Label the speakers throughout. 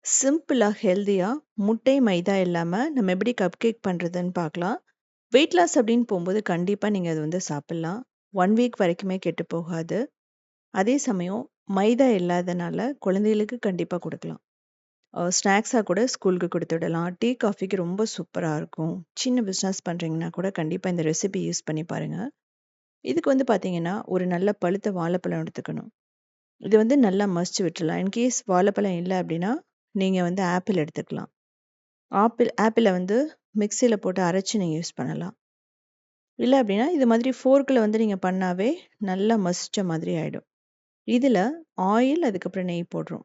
Speaker 1: சிம்பிளா, ஹெல்தியா முட்டை, மைதா இல்லாம நம்ம எப்படி கப் கேக் பண்றதுன்னு பார்க்கலாம். வெயிட் லாஸ் அப்படின்னு போம்போது கண்டிப்பா நீங்க அது வந்து சாப்பிடலாம். 1 வீக் வரைக்குமே கெட்டுப் போகாது. அதே சமயம் மைதா இல்லாதனால குழந்தைகளுக்கு கண்டிப்பா குடுக்கலாம். ஸ்நாக்ஸா கூட ஸ்கூலுக்கு குடுத்துவிடலாம். டீ, காஃபிக்கு ரொம்ப சூப்பரா இருக்கும். சின்ன பிசினஸ் பண்றீங்கன்னா கூட கண்டிப்பா இந்த ரெசிபி யூஸ் பண்ணி பாருங்க. இதுக்கு வந்து பார்த்தீங்கன்னா, ஒரு நல்ல பழுத்த வாழைப்பழம் எடுத்துக்கணும். இது வந்து நல்லா மசிச்சு விட்டுறலாம். இன்கேஸ் வாழைப்பழம் இல்ல அப்படின்னா, நீங்க வந்து ஆப்பிள் எடுத்துக்கலாம். ஆப்பிள வந்து மிக்ஸியில போட்டு அரைச்சு நீங்க யூஸ் பண்ணலாம். இல்ல அப்படின்னா, இது மாதிரி ஃபோர்க்ல வந்து நீங்க பண்ணாவே நல்லா மசிச்ச மாதிரி ஆயிடும். இதுல ஆயில், அதுக்கப்புறம் நெய் போடுறோம்.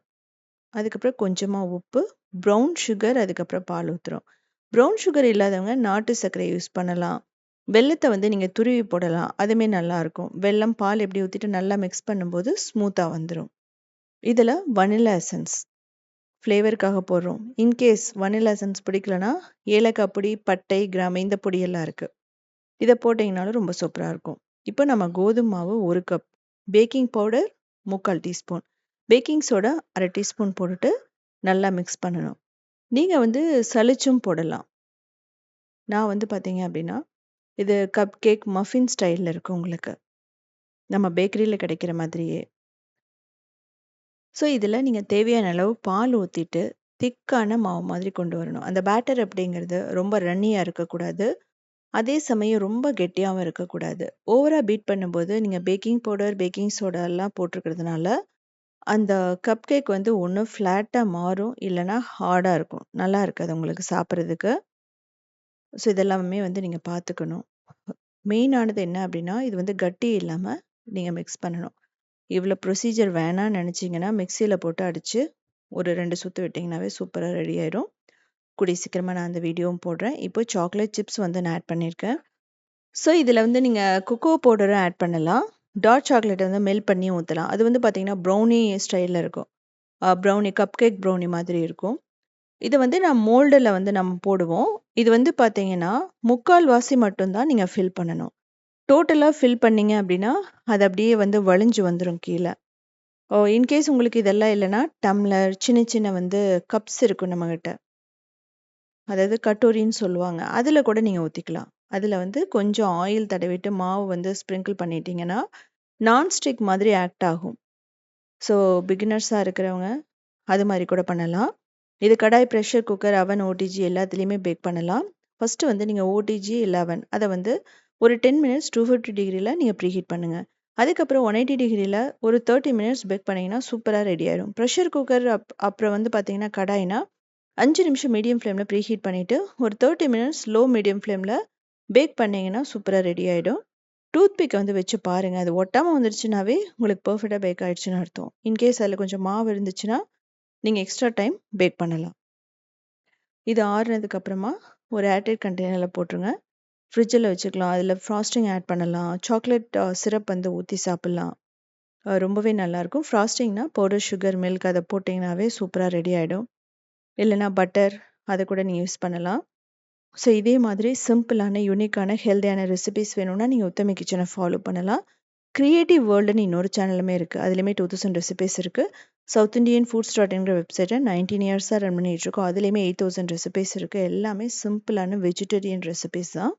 Speaker 1: அதுக்கப்புறம் கொஞ்சமா உப்பு, ப்ரவுன் சுகர், அதுக்கப்புறம் பால் ஊத்துறோம். ப்ரவுன் சுகர் இல்லாதவங்க நாட்டு சர்க்கரை யூஸ் பண்ணலாம். வெல்லத்த வந்து நீங்க துருவி போடலாம். அதுவுமே நல்லாருக்கும். வெல்லம், பால் இப்படி ஊத்திட்டு நல்லா மிக்ஸ் பண்ணும்போது ஸ்மூத்தா வந்துரும். இதுல வனில்லா எசன்ஸ் ஃப்ளேவருக்காக போடுறோம். இன்கேஸ் வனில்லா எசன்ஸ் பிடிக்கலனா, ஏலக்காய் பொடி, பட்டை, கிராம்பு இந்த பொடியெல்லாம் இருக்கு. இத போட்டீங்கனாலும் ரொம்ப சூப்பரா இருக்கும். இப்போ நம்ம கோதும மாவு 1 cup, baking powder 3/4 teaspoon, baking soda 1/2 teaspoon போட்டுட்டு நல்லா மிக்ஸ் பண்ணணும். நீங்க வந்து சலிச்சும் போடலாம். நான் வந்து பார்த்தீங்க அப்படின்னா, இது கப் கேக் மஃபின் ஸ்டைல்ல இருக்கு உங்களுக்கு. நம்ம பேக்கரியில கிடைக்கிற மாதிரியே. ஸோ, இதில நீங்க தேவையான அளவு பால் ஊத்திட்டு, திக்கான மாவு மாதிரி கொண்டு வரணும். அந்த பேட்டர் அப்படிங்கிறது ரொம்ப ரன்னியா இருக்கக்கூடாது. அதே சமயம் ரொம்ப கெட்டியாவும் இருக்கக்கூடாது. ஓவரா பீட் பண்ணும்போது நீங்க பேக்கிங் பவுடர், பேக்கிங் சோடாலாம் போட்டிருக்கிறதுனால, அந்த கப் கேக் வந்து ஒண்ணு ஃப்ளாட்டா மாறும், இல்லன்னா ஹார்டா இருக்கும். நல்லா இருக்காது உங்களுக்கு சாப்பிடுறதுக்கு. ஸோ, இதெல்லாமே வந்து நீங்க பார்த்துக்கணும். மெயினானது என்ன அப்படின்னா, இது வந்து கட்டி இல்லாம நீங்க மிக்ஸ் பண்ணணும். இவ்வளோ ப்ரொசீஜர் வேணான்னு நெனச்சீங்கன்னா, மிக்ஸியில போட்டு அடிச்சு ஒரு 2 சுத்து விட்டீங்கனாவே சூப்பரா ரெடி ஆயிரும். கூடிய சீக்கிரமா நான் அந்த வீடியோவும் போடுறேன். இப்போ சாக்லேட் சிப்ஸ் வந்து நான் ஆட் பண்ணியிருக்கேன். ஸோ, இதில வந்து நீங்க கொக்கோ பவுடரும் ஆட் பண்ணலாம். டார்க் சாக்லேட்ட வந்து மெல்ட் பண்ணி ஊத்தலாம். அது வந்து பார்த்தீங்கன்னா, ப்ரௌனி ஸ்டைல்ல இருக்கும். ப்ரௌனி கப் கேக் ப்ரௌனி மாதிரி இருக்கும். இது வந்து நான் மோல்டுல வந்து நம்ம போடுவோம். இது வந்து பார்த்தீங்கன்னா, 3/4 வாசி மட்டும் தான் நீங்க ஃபில் பண்ணணும். டோட்டலா ஃபில் பண்ணீங்க அப்படின்னா, அது அப்படியே வந்து வழிஞ்சு வந்துரும் கீழ. இன்கேஸ் உங்களுக்கு இதெல்லாம் இல்லன்னா, டம்ளர், சின்ன சின்ன வந்து கப்ஸ் இருக்கும் நம்மகிட்ட. அதாவது கட்டோரின்னு சொல்லுவாங்க. அதுல கூட நீங்க ஊத்திக்கலாம். அதுல வந்து கொஞ்சம் ஆயில் தடவிட்டு மாவு வந்து ஸ்ப்ரிங்கிள் பண்ணிட்டீங்கன்னா, நான்ஸ்டிக் மாதிரி ஆக்ட் ஆகும். ஸோ பிகினர்ஸா இருக்கிறவங்க அது மாரி கூட பண்ணலாம். இது கடாய், பிரஷர் குக்கர், அவன், ஓடிஜி எல்லாத்துலயுமே பேக் பண்ணலாம். ஃபர்ஸ்ட்டு வந்து நீங்க ஓடிஜி இல்ல அவன் அத வந்து ஒரு 10 மினிட்ஸ் 250 டிகிரில நீங்க ப்ரீஹீட் பண்ணுங்க. அதுக்கப்புறம் 180 டிகிரில ஒரு 30 மினிட்ஸ் பேக் பண்ணீங்கன்னா, சூப்பரா ரெடி ஆயிடும். பிரஷர் குக்கர் அப்புறம் வந்து பார்த்தீங்கன்னா, கடாய்னா 5 நிமிஷம் மீடியம் ஃப்ளேம்ல ப்ரீஹீட் பண்ணிட்டு, ஒரு 30 மினிட்ஸ் லோ மீடியம் ஃப்ளேம்ல பேக் பண்ணீங்கன்னா, சூப்பரா ரெடி ஆயிடும். டூத் பிக்க வந்து வச்சு பாருங்க. அது ஒட்டாம வந்துருச்சுனாவே, உங்களுக்கு பெர்ஃபெக்ட்டா பேக் ஆயிடுச்சுன்னு அர்த்தம். இன்கேஸ் அதில கொஞ்சம் மாவு இருந்துச்சுன்னா, நீங்க எக்ஸ்ட்ரா டைம் பேக் பண்ணலாம். இது ஆறுனதுக்கு அப்புறமா ஒரு ஏர்டைட் கண்டெய்னர்ல போட்டுருங்க. ஃப்ரிட்ஜில வச்சுக்கலாம். அதில ஃப்ராஸ்டிங் ஆட் பண்ணலாம். சாக்லேட் சிரப் வந்து ஊத்தி சாப்பிடலாம். ரொம்பவே நல்லாயிருக்கும். ஃப்ராஸ்டிங்னா பவுடர் சுகர், மில்க் அத போட்டீங்கனாவே சூப்பரா ரெடி ஆயிடும். இல்லன்னா பட்டர் அத கூட நீங்க யூஸ் பண்ணலாம். ஸோ இதே மாதிரி சிம்பிளான, யூனிக்கான, ஹெல்தியான ரெசிபீஸ் வேணும்னா, நீங்க உத்தமி கிச்சன ஃபாலோ பண்ணலாம். கிரியேட்டிவ் வேர்ல்டுன்னு இன்னொரு சேனலுமே இருக்கு. அதிலயுமே 2000 ரெசிபீஸ் இருக்கு. சவுத் இண்டியன் ஃபுட்ஸ் டாட்ங்கிற வெப்சைட்ட 19 இயர்ஸா ரன் பண்ணிட்டு இருக்கோம். அதிலயுமே 8000 ரெசிபீஸ் இருக்கு. எல்லாமே சிம்பிளான வெஜிடேரியன் ரெசிபீஸ் தான்.